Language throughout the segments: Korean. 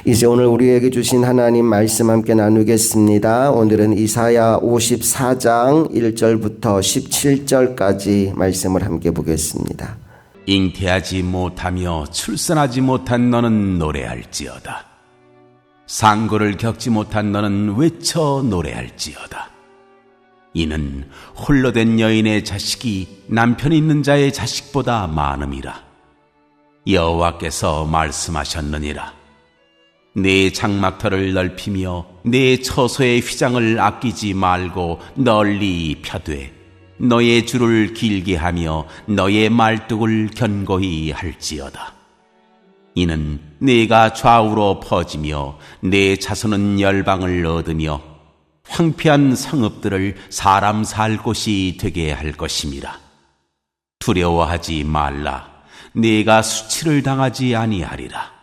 이제 오늘 우리에게 주신 하나님 말씀 함께 나누겠습니다. 오늘은 이사야 54장 1절부터 17절까지 말씀을 함께 보겠습니다. 잉태하지 못하며 출산하지 못한 너는 노래할지어다. 상고를 겪지 못한 너는 외쳐 노래할지어다. 이는 홀로 된 여인의 자식이 남편 있는 자의 자식보다 많음이라. 여호와께서 말씀하셨느니라. 내 장막터를 넓히며 내 처소의 휘장을 아끼지 말고 널리 펴되 너의 줄을 길게 하며 너의 말뚝을 견고히 할지어다. 이는 네가 좌우로 퍼지며 내 자손은 열방을 얻으며 황폐한 성읍들을 사람 살 곳이 되게 할 것임이라. 두려워하지 말라. 네가 수치를 당하지 아니하리라.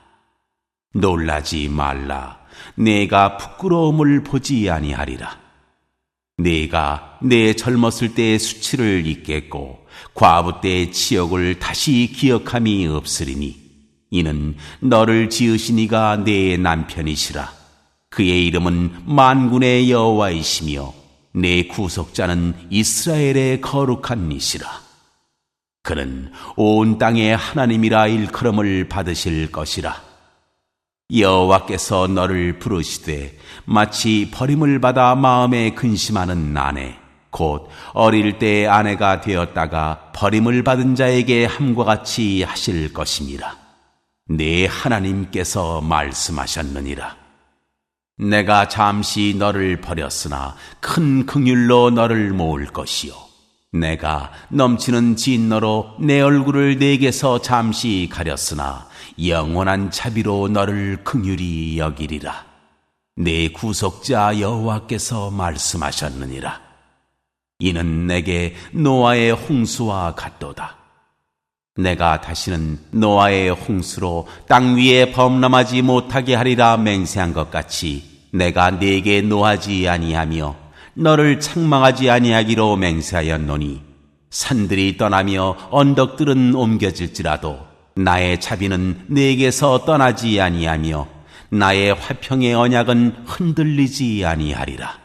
놀라지 말라. 네가 부끄러움을 보지 아니하리라. 네가 내 젊었을 때의 수치를 잊겠고 과부 때의 치욕을 다시 기억함이 없으리니 이는 너를 지으신 이가 내 남편이시라. 그의 이름은 만군의 여호와이시며 내 구속자는 이스라엘의 거룩한 이시라. 그는 온 땅의 하나님이라 일컬음을 받으실 것이라. 여호와께서 너를 부르시되 마치 버림을 받아 마음에 근심하는 아내 곧 어릴 때 아내가 되었다가 버림을 받은 자에게 함과 같이 하실 것이니라. 네 하나님께서 말씀하셨느니라. 내가 잠시 너를 버렸으나 큰 긍휼로 너를 모을 것이요 내가 넘치는 진노로 내 얼굴을 내게서 잠시 가렸으나 영원한 자비로 너를 긍휼히 여기리라. 내 구속자 여호와께서 말씀하셨느니라. 이는 내게 노아의 홍수와 같도다. 내가 다시는 노아의 홍수로 땅 위에 범람하지 못하게 하리라 맹세한 것 같이 내가 네게 노하지 아니하며 너를 책망하지 아니하기로 맹세하였노니 산들이 떠나며 언덕들은 옮겨질지라도 나의 자비는 네게서 떠나지 아니하며 나의 화평의 언약은 흔들리지 아니하리라.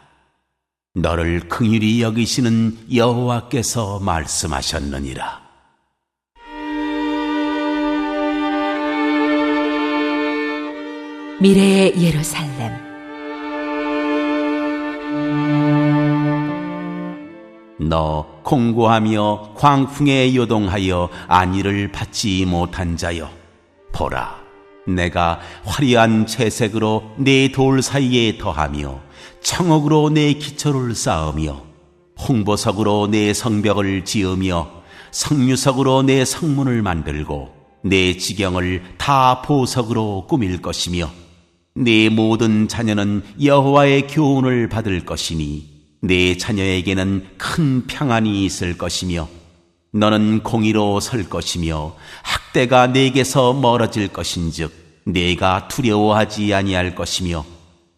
너를 긍휼히 여기시는 여호와께서 말씀하셨느니라. 미래의 예루살렘. 너 공고하며 광풍에 요동하여 안위를 받지 못한 자여, 보라, 내가 화려한 채색으로 네 돌 사이에 더하며 청옥으로 내 기초를 쌓으며 홍보석으로 내 성벽을 지으며 성류석으로 내 성문을 만들고 내 지경을 다 보석으로 꾸밀 것이며 네 모든 자녀는 여호와의 교훈을 받을 것이니 네 자녀에게는 큰 평안이 있을 것이며 너는 공의로 설 것이며 학대가 네게서 멀어질 것인즉 네가 두려워하지 아니할 것이며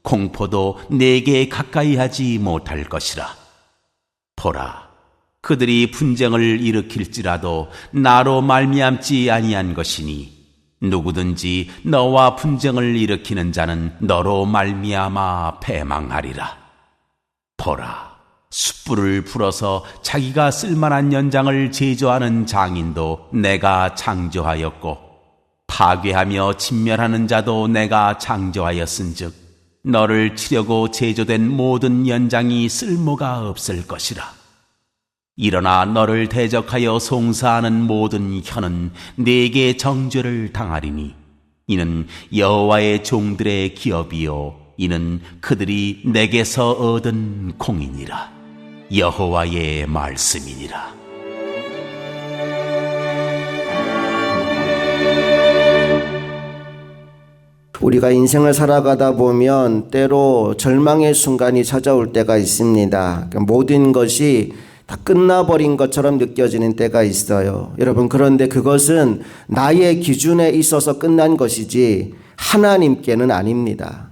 공포도 네게 가까이 하지 못할 것이라. 보라, 그들이 분쟁을 일으킬지라도 나로 말미암지 아니한 것이니 누구든지 너와 분쟁을 일으키는 자는 너로 말미암아 패망하리라. 보라, 숯불을 불어서 자기가 쓸만한 연장을 제조하는 장인도 내가 창조하였고 파괴하며 진멸하는 자도 내가 창조하였은즉 너를 치려고 제조된 모든 연장이 쓸모가 없을 것이라. 일어나 너를 대적하여 송사하는 모든 혀는 네게 정죄를 당하리니 이는 여호와의 종들의 기업이요 이는 그들이 내게서 얻은 공이니라. 여호와의 말씀이니라. 우리가 인생을 살아가다 보면 때로 절망의 순간이 찾아올 때가 있습니다. 모든 것이 다 끝나버린 것처럼 느껴지는 때가 있어요. 여러분, 그런데 그것은 나의 기준에 있어서 끝난 것이지 하나님께는 아닙니다.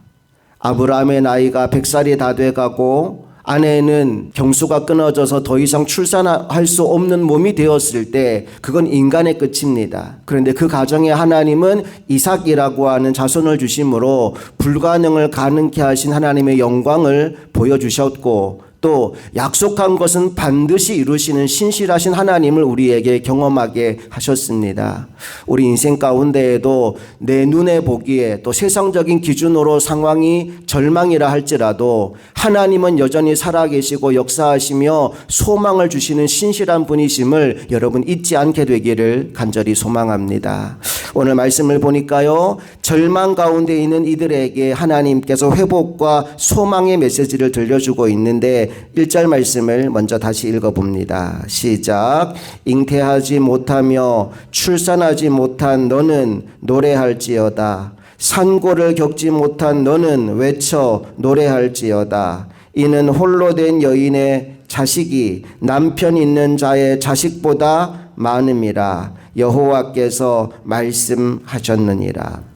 아브라함의 나이가 100살이 다 돼가고 아내는 경수가 끊어져서 더 이상 출산할 수 없는 몸이 되었을 때 그건 인간의 끝입니다. 그런데 그 가정에 하나님은 이삭이라고 하는 자손을 주심으로 불가능을 가능케 하신 하나님의 영광을 보여주셨고, 또 약속한 것은 반드시 이루시는 신실하신 하나님을 우리에게 경험하게 하셨습니다. 우리 인생 가운데에도 내 눈에 보기에 또 세상적인 기준으로 상황이 절망이라 할지라도 하나님은 여전히 살아계시고 역사하시며 소망을 주시는 신실한 분이심을 여러분 잊지 않게 되기를 간절히 소망합니다. 오늘 말씀을 보니까요, 절망 가운데 있는 이들에게 하나님께서 회복과 소망의 메시지를 들려주고 있는데 1절 말씀을 먼저 다시 읽어봅니다. 시작. 잉태하지 못하며 출산하지 못한 너는 노래할지어다. 산고를 겪지 못한 너는 외쳐 노래할지어다. 이는 홀로 된 여인의 자식이 남편 있는 자의 자식보다 많음이라 여호와께서 말씀하셨느니라.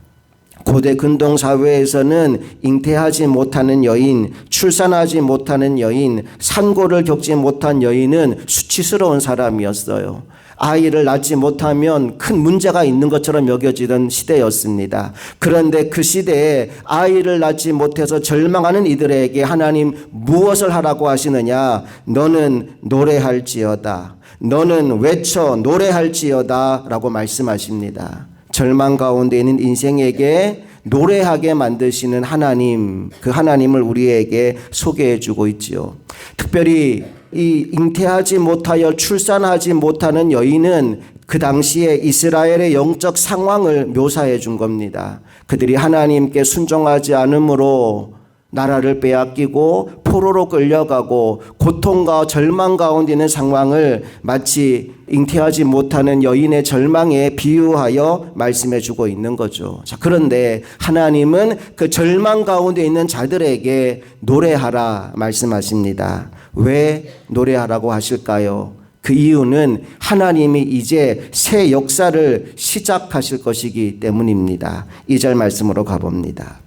고대 근동 사회에서는 잉태하지 못하는 여인, 출산하지 못하는 여인, 산고를 겪지 못한 여인은 수치스러운 사람이었어요. 아이를 낳지 못하면 큰 문제가 있는 것처럼 여겨지던 시대였습니다. 그런데 그 시대에 아이를 낳지 못해서 절망하는 이들에게 하나님 무엇을 하라고 하시느냐? 너는 노래할지어다. 너는 외쳐 노래할지어다 라고 말씀하십니다. 절망 가운데 있는 인생에게 노래하게 만드시는 하나님, 그 하나님을 우리에게 소개해 주고 있지요. 특별히 이 잉태하지 못하여 출산하지 못하는 여인은 그 당시에 이스라엘의 영적 상황을 묘사해 준 겁니다. 그들이 하나님께 순종하지 않으므로 나라를 빼앗기고 포로로 끌려가고 고통과 절망 가운데 있는 상황을 마치 잉태하지 못하는 여인의 절망에 비유하여 말씀해 주고 있는 거죠. 자, 그런데 하나님은 그 절망 가운데 있는 자들에게 노래하라 말씀하십니다. 왜 노래하라고 하실까요? 그 이유는 하나님이 이제 새 역사를 시작하실 것이기 때문입니다. 2절 말씀으로 가봅니다.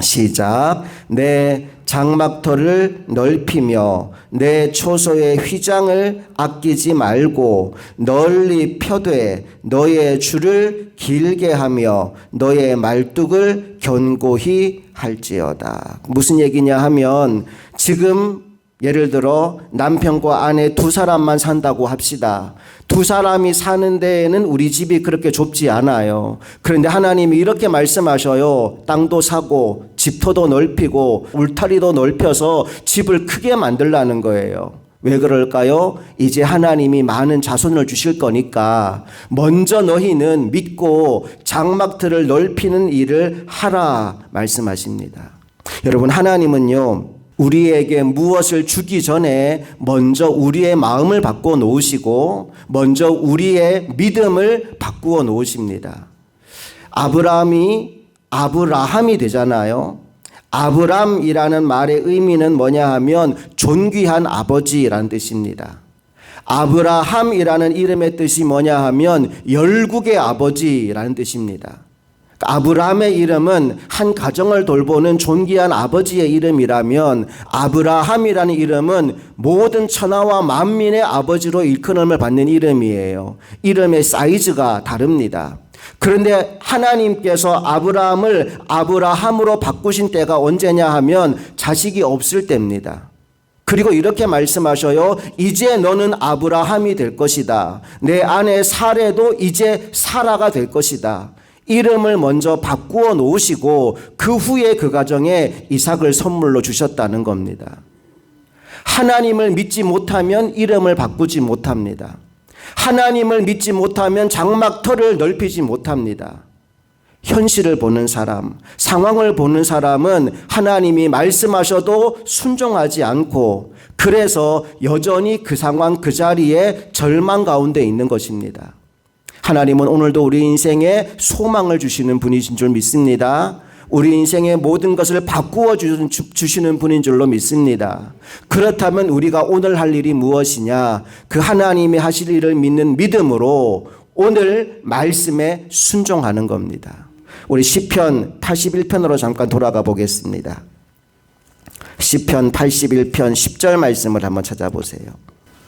시작. 내 장막터를 넓히며 내 초소의 휘장을 아끼지 말고 널리 펴되 너의 줄을 길게 하며 너의 말뚝을 견고히 할지어다. 무슨 얘기냐 하면, 지금 예를 들어 남편과 아내 두 사람만 산다고 합시다. 두 사람이 사는 데에는 우리 집이 그렇게 좁지 않아요. 그런데 하나님이 이렇게 말씀하셔요. 땅도 사고 집터도 넓히고 울타리도 넓혀서 집을 크게 만들라는 거예요. 왜 그럴까요? 이제 하나님이 많은 자손을 주실 거니까 먼저 너희는 믿고 장막들을 넓히는 일을 하라 말씀하십니다. 여러분, 하나님은요, 우리에게 무엇을 주기 전에 먼저 우리의 마음을 바꾸어 놓으시고 먼저 우리의 믿음을 바꾸어 놓으십니다. 아브라함이 되잖아요. 아브람이라는 말의 의미는 뭐냐 하면 존귀한 아버지라는 뜻입니다. 아브라함이라는 이름의 뜻이 뭐냐 하면 열국의 아버지라는 뜻입니다. 아브라함의 이름은 한 가정을 돌보는 존귀한 아버지의 이름이라면 아브라함이라는 이름은 모든 천하와 만민의 아버지로 일컬음을 받는 이름이에요. 이름의 사이즈가 다릅니다. 그런데 하나님께서 아브라함을 아브라함으로 바꾸신 때가 언제냐 하면 자식이 없을 때입니다. 그리고 이렇게 말씀하셔요. 이제 너는 아브라함이 될 것이다. 내 아내 사레도 이제 사라가 될 것이다. 이름을 먼저 바꾸어 놓으시고 그 후에 그 가정에 이삭을 선물로 주셨다는 겁니다. 하나님을 믿지 못하면 이름을 바꾸지 못합니다. 하나님을 믿지 못하면 장막터를 넓히지 못합니다. 현실을 보는 사람, 상황을 보는 사람은 하나님이 말씀하셔도 순종하지 않고 그래서 여전히 그 상황 그 자리에 절망 가운데 있는 것입니다. 하나님은 오늘도 우리 인생에 소망을 주시는 분이신 줄 믿습니다. 우리 인생의 모든 것을 바꾸어 주시는 분인 줄로 믿습니다. 그렇다면 우리가 오늘 할 일이 무엇이냐? 그 하나님이 하실 일을 믿는 믿음으로 오늘 말씀에 순종하는 겁니다. 우리 시편 81편으로 잠깐 돌아가 보겠습니다. 시편 81편 10절 말씀을 한번 찾아보세요.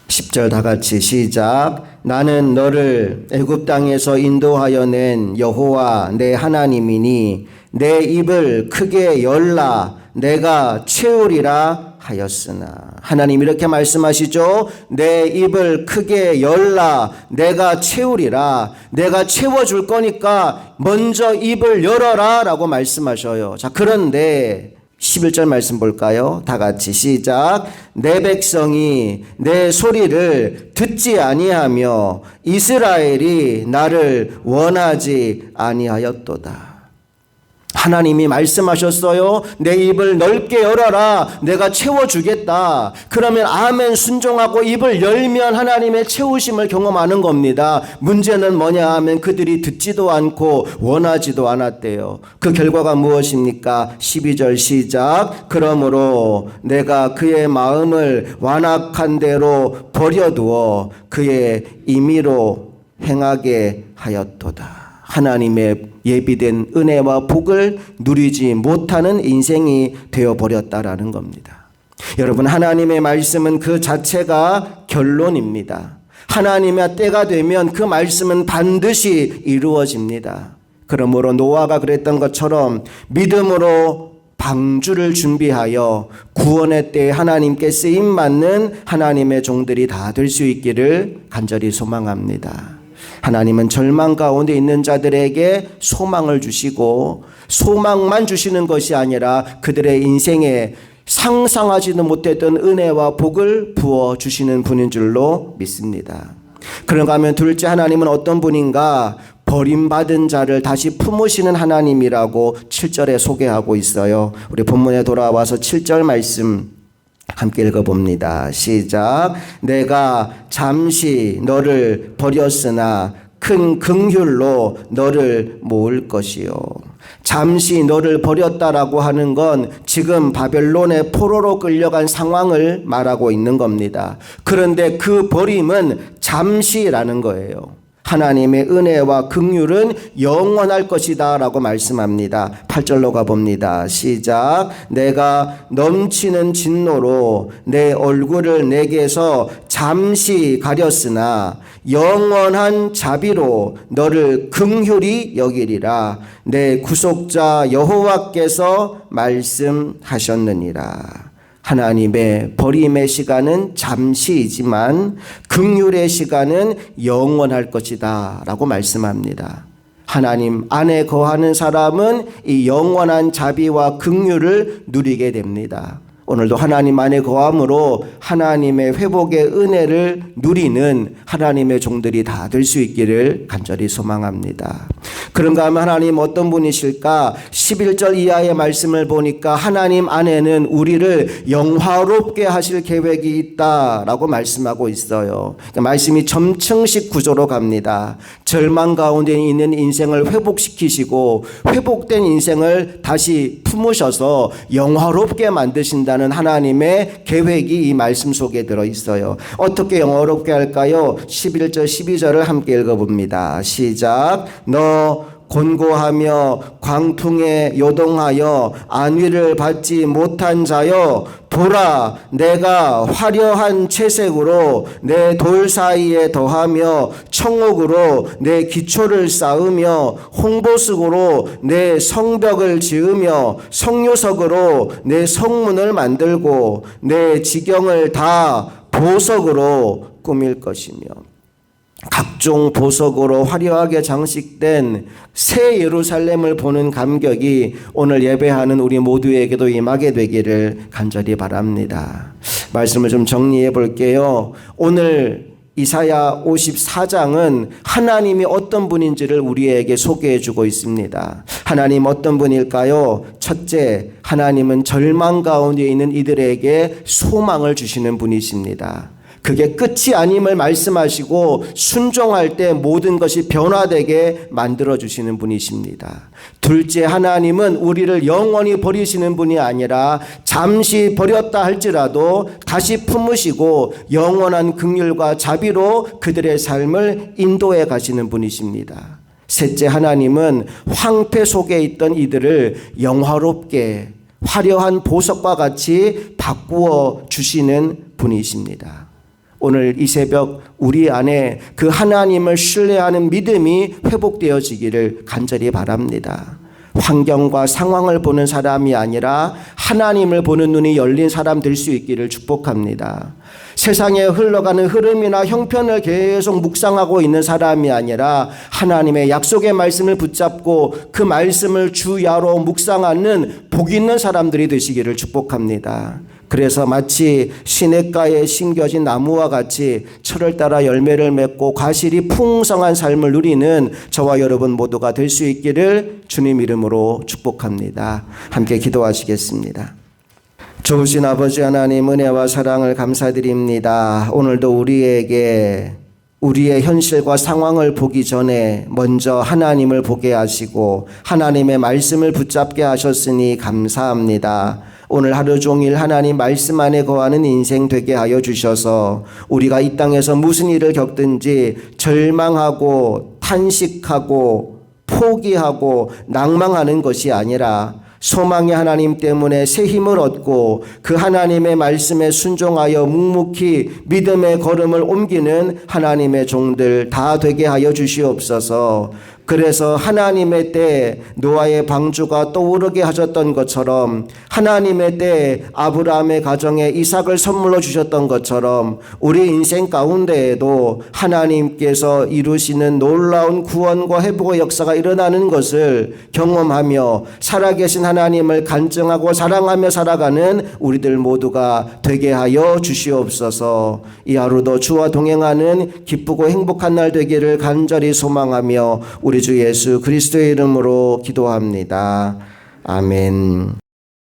10절 다 같이 시작. 나는 너를 애굽 땅에서 인도하여 낸 여호와 내 하나님이니 내 입을 크게 열라 내가 채우리라 하였으나. 하나님 이렇게 말씀하시죠. 내 입을 크게 열라 내가 채우리라. 내가 채워줄 거니까 먼저 입을 열어라 라고 말씀하셔요. 자, 그런데 11절 말씀 볼까요? 다 같이 시작. 내 백성이 내 소리를 듣지 아니하며 이스라엘이 나를 원하지 아니하였도다. 하나님이 말씀하셨어요. 내 입을 넓게 열어라. 내가 채워주겠다. 그러면 아멘 순종하고 입을 열면 하나님의 채우심을 경험하는 겁니다. 문제는 뭐냐 하면 그들이 듣지도 않고 원하지도 않았대요. 그 결과가 무엇입니까? 12절 시작. 그러므로 내가 그의 마음을 완악한 대로 버려두어 그의 임의로 행하게 하였도다. 하나님의 예비된 은혜와 복을 누리지 못하는 인생이 되어버렸다라는 겁니다. 여러분, 하나님의 말씀은 그 자체가 결론입니다. 하나님의 때가 되면 그 말씀은 반드시 이루어집니다. 그러므로 노아가 그랬던 것처럼 믿음으로 방주를 준비하여 구원의 때에 하나님께 쓰임받는 하나님의 종들이 다 될 수 있기를 간절히 소망합니다. 하나님은 절망 가운데 있는 자들에게 소망을 주시고 소망만 주시는 것이 아니라 그들의 인생에 상상하지도 못했던 은혜와 복을 부어주시는 분인 줄로 믿습니다. 그런가 하면 둘째, 하나님은 어떤 분인가? 버림받은 자를 다시 품으시는 하나님이라고 7절에 소개하고 있어요. 우리 본문에 돌아와서 7절 말씀 함께 읽어봅니다. 시작. 내가 잠시 너를 버렸으나 큰 긍휼로 너를 모을 것이요. 잠시 너를 버렸다라고 하는 건 지금 바벨론의 포로로 끌려간 상황을 말하고 있는 겁니다. 그런데 그 버림은 잠시라는 거예요. 하나님의 은혜와 긍휼은 영원할 것이다 라고 말씀합니다. 8절로 가봅니다. 시작. 내가 넘치는 진노로 내 얼굴을 내게서 잠시 가렸으나 영원한 자비로 너를 긍휼히 여기리라. 내 구속자 여호와께서 말씀하셨느니라. 하나님의 버림의 시간은 잠시이지만 긍휼의 시간은 영원할 것이다 라고 말씀합니다. 하나님 안에 거하는 사람은 이 영원한 자비와 긍휼을 누리게 됩니다. 오늘도 하나님 안에 거함으로 하나님의 회복의 은혜를 누리는 하나님의 종들이 다 될 수 있기를 간절히 소망합니다. 그런가 하면 하나님 어떤 분이실까? 11절 이하의 말씀을 보니까 하나님 안에는 우리를 영화롭게 하실 계획이 있다라고 말씀하고 있어요. 그러니까 말씀이 점층식 구조로 갑니다. 절망 가운데 있는 인생을 회복시키시고 회복된 인생을 다시 품으셔서 영화롭게 만드신다 하나님의 계획이 이 말씀 속에 들어있어요. 어떻게 영화롭게 할까요? 11절 12절을 함께 읽어봅니다. 시작. 너 곤고하며 광풍에 요동하여 안위를 받지 못한 자여 보라 내가 화려한 채색으로 내 돌 사이에 더하며 청옥으로 내 기초를 쌓으며 홍보석으로 내 성벽을 지으며 성료석으로 내 성문을 만들고 내 지경을 다 보석으로 꾸밀 것이며 각종 보석으로 화려하게 장식된 새 예루살렘을 보는 감격이 오늘 예배하는 우리 모두에게도 임하게 되기를 간절히 바랍니다. 말씀을 좀 정리해 볼게요. 오늘 이사야 54장은 하나님이 어떤 분인지를 우리에게 소개해 주고 있습니다. 하나님 어떤 분일까요? 첫째, 하나님은 절망 가운데 있는 이들에게 소망을 주시는 분이십니다. 그게 끝이 아님을 말씀하시고 순종할 때 모든 것이 변화되게 만들어주시는 분이십니다. 둘째, 하나님은 우리를 영원히 버리시는 분이 아니라 잠시 버렸다 할지라도 다시 품으시고 영원한 긍휼과 자비로 그들의 삶을 인도해 가시는 분이십니다. 셋째, 하나님은 황폐 속에 있던 이들을 영화롭게 화려한 보석과 같이 바꾸어 주시는 분이십니다. 오늘 이 새벽 우리 안에 그 하나님을 신뢰하는 믿음이 회복되어지기를 간절히 바랍니다. 환경과 상황을 보는 사람이 아니라 하나님을 보는 눈이 열린 사람 될 수 있기를 축복합니다. 세상에 흘러가는 흐름이나 형편을 계속 묵상하고 있는 사람이 아니라 하나님의 약속의 말씀을 붙잡고 그 말씀을 주야로 묵상하는 복 있는 사람들이 되시기를 축복합니다. 그래서 마치 시냇가에 심겨진 나무와 같이 철을 따라 열매를 맺고 과실이 풍성한 삶을 누리는 저와 여러분 모두가 될 수 있기를 주님 이름으로 축복합니다. 함께 기도하시겠습니다. 좋으신 아버지 하나님, 은혜와 사랑을 감사드립니다. 오늘도 우리에게 우리의 현실과 상황을 보기 전에 먼저 하나님을 보게 하시고 하나님의 말씀을 붙잡게 하셨으니 감사합니다. 오늘 하루 종일 하나님 말씀 안에 거하는 인생 되게 하여 주셔서 우리가 이 땅에서 무슨 일을 겪든지 절망하고 탄식하고 포기하고 낭망하는 것이 아니라 소망의 하나님 때문에 새 힘을 얻고 그 하나님의 말씀에 순종하여 묵묵히 믿음의 걸음을 옮기는 하나님의 종들 다 되게 하여 주시옵소서. 그래서 하나님의 때에 노아의 방주가 떠오르게 하셨던 것처럼 하나님의 때에 아브라함의 가정에 이삭을 선물로 주셨던 것처럼 우리 인생 가운데에도 하나님께서 이루시는 놀라운 구원과 회복의 역사가 일어나는 것을 경험하며 살아계신 하나님을 간증하고 사랑하며 살아가는 우리들 모두가 되게 하여 주시옵소서. 이 하루도 주와 동행하는 기쁘고 행복한 날 되기를 간절히 소망하며 우리 주 예수 그리스도의 이름으로 기도합니다. 아멘.